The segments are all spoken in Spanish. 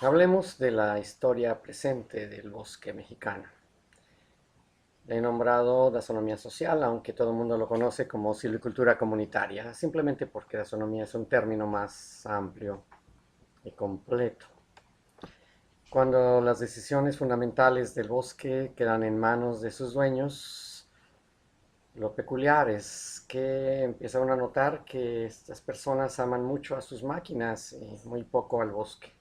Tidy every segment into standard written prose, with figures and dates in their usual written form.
Hablemos de la historia presente del bosque mexicano. Le he nombrado taxonomía social, aunque todo el mundo lo conoce como silvicultura comunitaria, simplemente porque taxonomía es un término más amplio y completo. Cuando las decisiones fundamentales del bosque quedan en manos de sus dueños, lo peculiar es que empiezan a notar que estas personas aman mucho a sus máquinas y muy poco al bosque.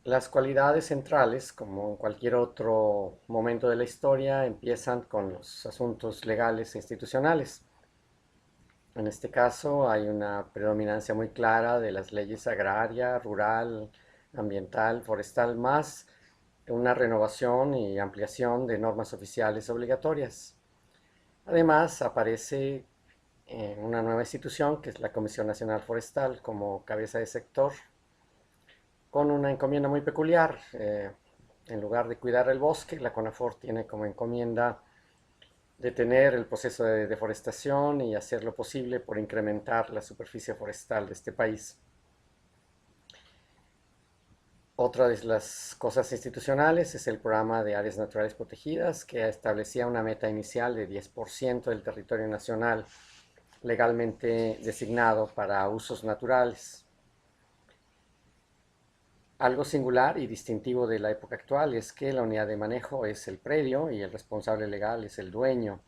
Las cualidades centrales, como en cualquier otro momento de la historia, empiezan con los asuntos legales e institucionales. En este caso hay una predominancia muy clara de las leyes agraria, rural, ambiental, forestal, más una renovación y ampliación de normas oficiales obligatorias. Además, aparece una nueva institución, que es la Comisión Nacional Forestal, como cabeza de sector, con una encomienda muy peculiar. En lugar de cuidar el bosque, la CONAFOR tiene como encomienda detener el proceso de deforestación y hacer lo posible por incrementar la superficie forestal de este país. Otra de las cosas institucionales es el programa de áreas naturales protegidas, que establecía una meta inicial de 10% del territorio nacional legalmente designado para usos naturales. Algo singular y distintivo de la época actual es que la unidad de manejo es el predio y el responsable legal es el dueño.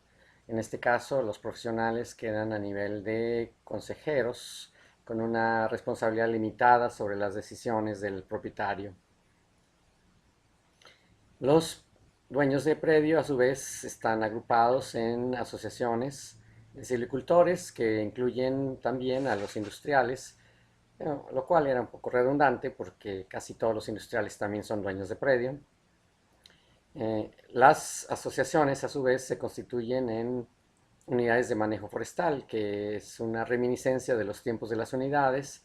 En este caso, los profesionales quedan a nivel de consejeros con una responsabilidad limitada sobre las decisiones del propietario. Los dueños de predio, a su vez, están agrupados en asociaciones de silvicultores que incluyen también a los industriales, lo cual era un poco redundante porque casi todos los industriales también son dueños de predio. Las asociaciones, a su vez, se constituyen en unidades de manejo forestal, que es una reminiscencia de los tiempos de las unidades.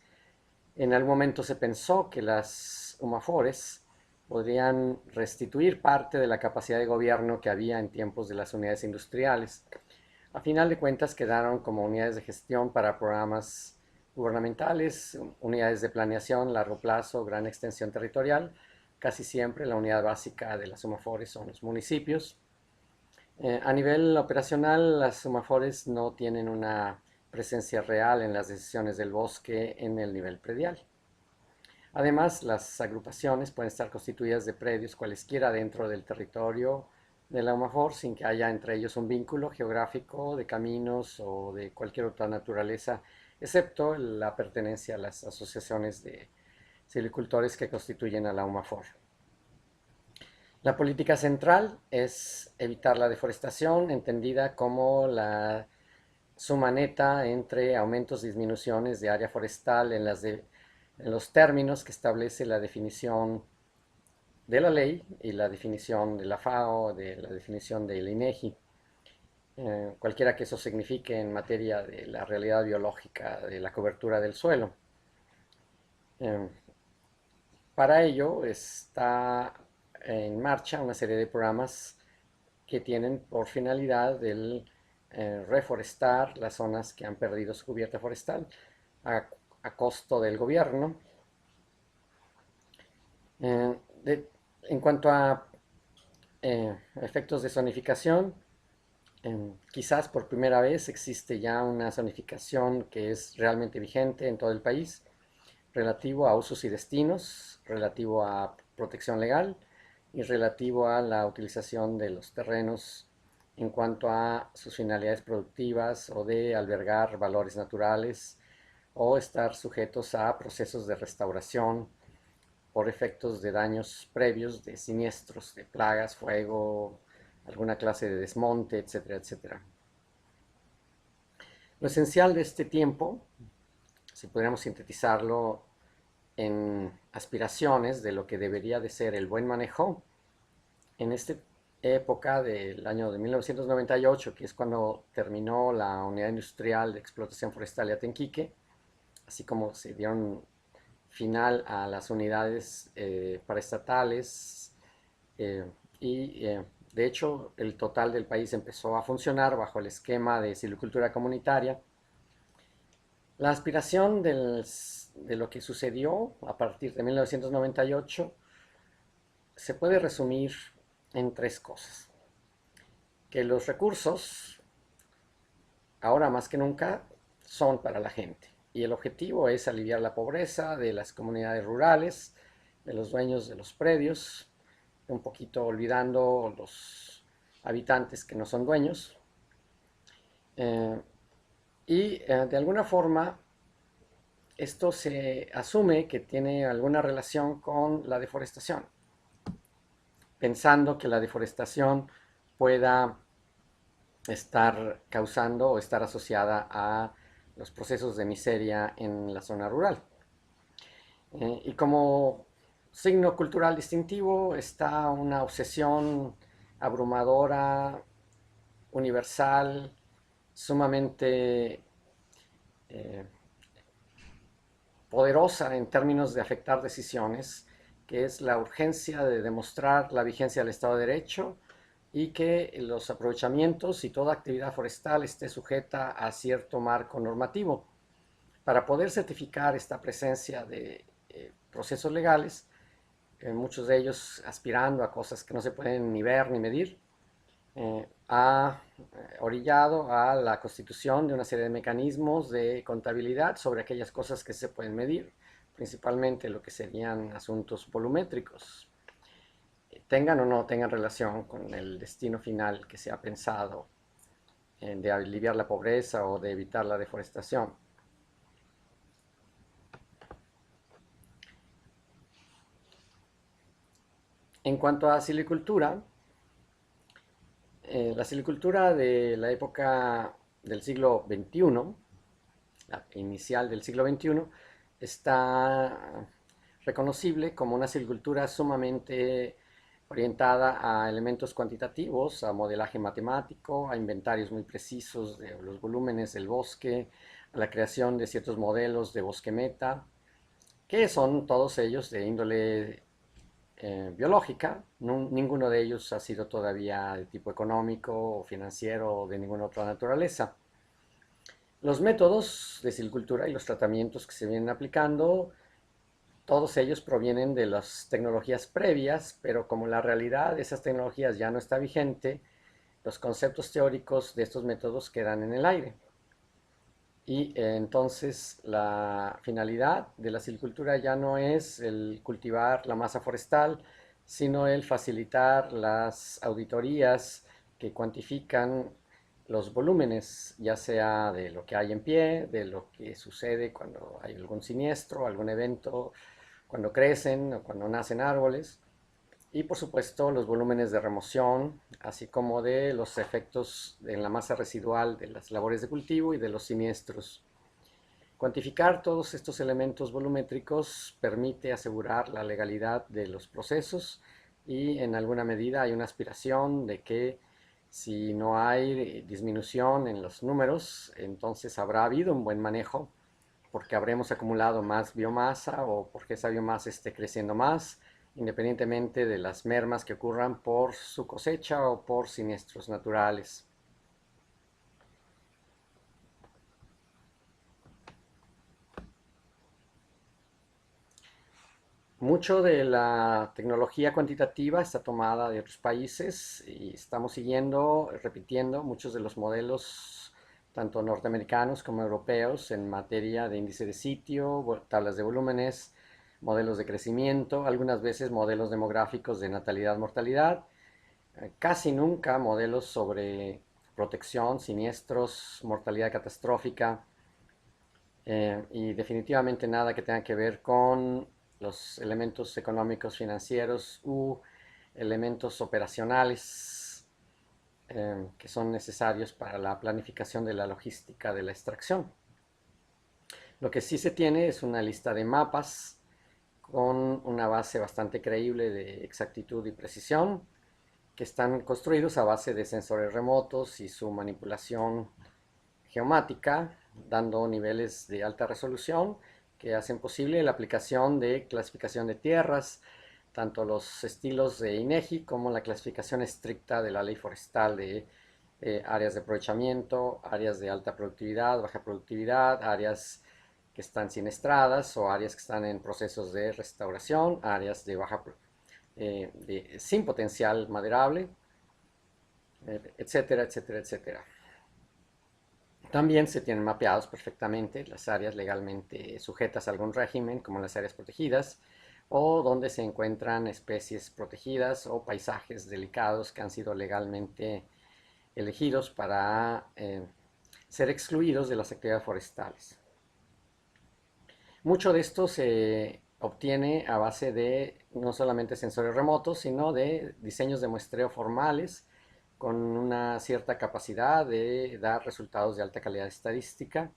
En algún momento se pensó que las UMAFORES podrían restituir parte de la capacidad de gobierno que había en tiempos de las unidades industriales. A final de cuentas quedaron como unidades de gestión para programas gubernamentales, unidades de planeación, largo plazo, gran extensión territorial. Casi siempre la unidad básica de las UMAFORES son los municipios. A nivel operacional, las UMAFORES no tienen una presencia real en las decisiones del bosque en el nivel predial. Además, las agrupaciones pueden estar constituidas de predios cualesquiera dentro del territorio de la UMAFOR sin que haya entre ellos un vínculo geográfico de caminos o de cualquier otra naturaleza, excepto la pertenencia a las asociaciones de silvicultores que constituyen a la UMAFOR. La política central es evitar la deforestación, entendida como la suma neta entre aumentos y disminuciones de área forestal en los términos que establece la definición de la ley y la definición de la FAO, de la definición del INEGI, cualquiera que eso signifique en materia de la realidad biológica de la cobertura del suelo. Eh, para ello está en marcha una serie de programas que tienen por finalidad el reforestar las zonas que han perdido su cubierta forestal a, a costo del gobierno. Eh, de, en cuanto a efectos de zonificación, quizás por primera vez existe ya una zonificación que es realmente vigente en todo el país, relativo a usos y destinos, relativo a protección legal y relativo a la utilización de los terrenos en cuanto a sus finalidades productivas o de albergar valores naturales o estar sujetos a procesos de restauración por efectos de daños previos, de siniestros, de plagas, fuego, alguna clase de desmonte, etcétera, etcétera. Lo esencial de este tiempo, si pudiéramos sintetizarlo en aspiraciones de lo que debería de ser el buen manejo, en esta época del año de 1998, que es cuando terminó la unidad industrial de explotación forestal de Atenquique, así como se dieron final a las unidades paraestatales eh, y de hecho el total del país empezó a funcionar bajo el esquema de silvicultura comunitaria. La aspiración de lo que sucedió a partir de 1998 se puede resumir en tres cosas. Que los recursos, ahora más que nunca, son para la gente. Y el objetivo es aliviar la pobreza de las comunidades rurales, de los dueños de los predios, un poquito olvidando los habitantes que no son dueños. Eh, de alguna forma esto se asume que tiene alguna relación con la deforestación, pensando que la deforestación pueda estar causando o estar asociada a los procesos de miseria en la zona rural. Y como signo cultural distintivo está una obsesión abrumadora, universal, sumamente eh, poderosa en términos de afectar decisiones, que es la urgencia de demostrar la vigencia del Estado de Derecho y que los aprovechamientos y toda actividad forestal esté sujeta a cierto marco normativo. Para poder certificar esta presencia de procesos legales, muchos de ellos aspirando a cosas que no se pueden ni ver ni medir, ha orillado a la constitución de una serie de mecanismos de contabilidad sobre aquellas cosas que se pueden medir, principalmente lo que serían asuntos volumétricos, tengan o no tengan relación con el destino final que se ha pensado de aliviar la pobreza o de evitar la deforestación. En cuanto a silvicultura, la silvicultura de la época del siglo XXI, la inicial del siglo XXI, está reconocible como una silvicultura sumamente orientada a elementos cuantitativos, a modelaje matemático, a inventarios muy precisos de los volúmenes del bosque, a la creación de ciertos modelos de bosque meta, que son todos ellos de índole biológica. Ninguno de ellos ha sido todavía de tipo económico o financiero o de ninguna otra naturaleza. Los métodos de silvicultura y los tratamientos que se vienen aplicando, todos ellos provienen de las tecnologías previas, pero como la realidad de esas tecnologías ya no está vigente, los conceptos teóricos de estos métodos quedan en el aire. Y entonces la finalidad de la silvicultura ya no es el cultivar la masa forestal, sino el facilitar las auditorías que cuantifican los volúmenes, ya sea de lo que hay en pie, de lo que sucede cuando hay algún siniestro, algún evento, cuando crecen o cuando nacen árboles, y por supuesto los volúmenes de remoción, así como de los efectos en la masa residual de las labores de cultivo y de los siniestros. Cuantificar todos estos elementos volumétricos permite asegurar la legalidad de los procesos y en alguna medida hay una aspiración de que si no hay disminución en los números, entonces habrá habido un buen manejo porque habremos acumulado más biomasa o porque esa biomasa esté creciendo más, independientemente de las mermas que ocurran por su cosecha o por siniestros naturales. Mucho de la tecnología cuantitativa está tomada de otros países y estamos siguiendo, repitiendo muchos de los modelos, tanto norteamericanos como europeos, en materia de índice de sitio, tablas de volúmenes, modelos de crecimiento, algunas veces modelos demográficos de natalidad-mortalidad, casi nunca modelos sobre protección, siniestros, mortalidad catastrófica, y definitivamente nada que tenga que ver con los elementos económicos financieros u elementos operacionales que son necesarios para la planificación de la logística de la extracción. Lo que sí se tiene es una lista de mapas con una base bastante creíble de exactitud y precisión, que están construidos a base de sensores remotos y su manipulación geomática, dando niveles de alta resolución que hacen posible la aplicación de clasificación de tierras, tanto los estilos de INEGI como la clasificación estricta de la ley forestal de áreas de aprovechamiento, áreas de alta productividad, baja productividad, áreas que están siniestradas o áreas que están en procesos de restauración, áreas de sin potencial maderable, etcétera, etcétera, etcétera. También se tienen mapeados perfectamente las áreas legalmente sujetas a algún régimen, como las áreas protegidas, o donde se encuentran especies protegidas o paisajes delicados que han sido legalmente elegidos para ser excluidos de las actividades forestales. Mucho de esto se obtiene a base de no solamente sensores remotos, sino de diseños de muestreo formales con una cierta capacidad de dar resultados de alta calidad estadística,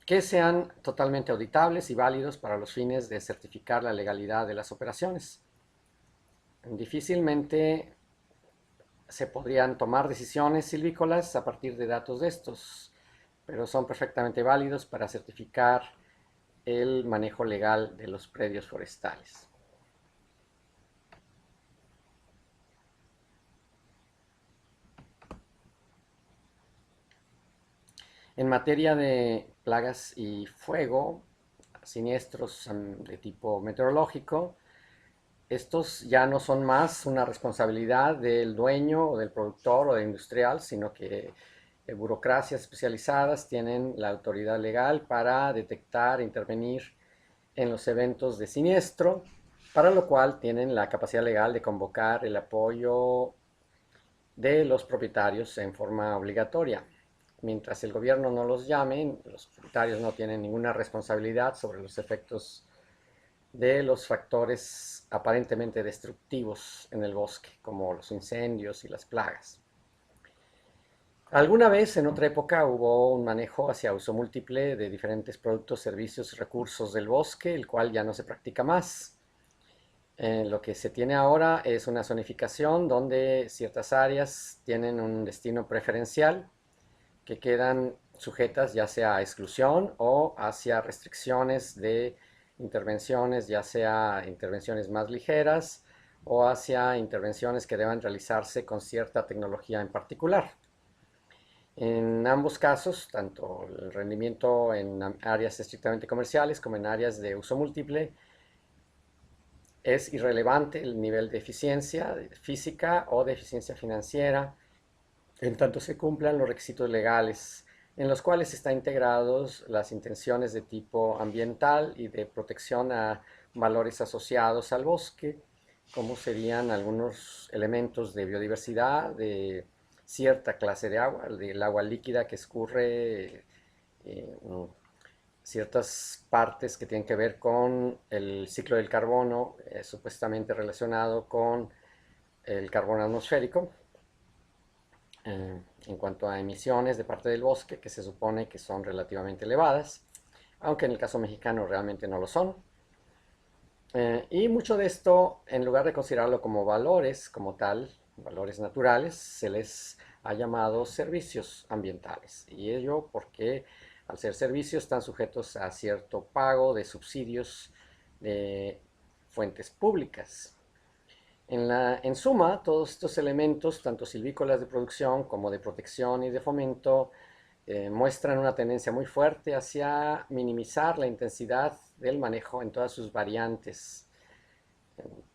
que sean totalmente auditables y válidos para los fines de certificar la legalidad de las operaciones. Difícilmente se podrían tomar decisiones silvícolas a partir de datos de estos, pero son perfectamente válidos para certificar el manejo legal de los predios forestales. En materia de plagas y fuego, siniestros de tipo meteorológico, estos ya no son más una responsabilidad del dueño o del productor o del industrial, sino que burocracias especializadas tienen la autoridad legal para detectar e intervenir en los eventos de siniestro, para lo cual tienen la capacidad legal de convocar el apoyo de los propietarios en forma obligatoria. Mientras el gobierno no los llame, los propietarios no tienen ninguna responsabilidad sobre los efectos de los factores aparentemente destructivos en el bosque, como los incendios y las plagas. Alguna vez en otra época hubo un manejo hacia uso múltiple de diferentes productos, servicios y recursos del bosque, el cual ya no se practica más. Lo que se tiene ahora es una zonificación donde ciertas áreas tienen un destino preferencial que quedan sujetas ya sea a exclusión o hacia restricciones de intervenciones, ya sea intervenciones más ligeras o hacia intervenciones que deban realizarse con cierta tecnología en particular. En ambos casos, tanto el rendimiento en áreas estrictamente comerciales como en áreas de uso múltiple, es irrelevante el nivel de eficiencia física o de eficiencia financiera, en tanto se cumplan los requisitos legales en los cuales están integrados las intenciones de tipo ambiental y de protección a valores asociados al bosque, como serían algunos elementos de biodiversidad, de cierta clase de agua, del agua líquida que escurre, ciertas partes que tienen que ver con el ciclo del carbono, supuestamente relacionado con el carbono atmosférico, en cuanto a emisiones de parte del bosque, que se supone que son relativamente elevadas, aunque en el caso mexicano realmente no lo son. Y mucho de esto, en lugar de considerarlo como valores como tal, valores naturales, se les ha llamado servicios ambientales. Y ello porque al ser servicios están sujetos a cierto pago de subsidios de fuentes públicas. En suma, todos estos elementos, tanto silvícolas de producción como de protección y de fomento, muestran una tendencia muy fuerte hacia minimizar la intensidad del manejo en todas sus variantes,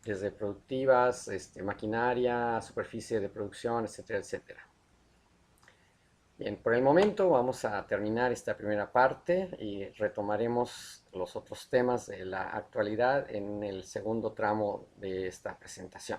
desde productivas, maquinaria, superficie de producción, etcétera, etcétera. Bien, por el momento vamos a terminar esta primera parte y retomaremos los otros temas de la actualidad en el segundo tramo de esta presentación.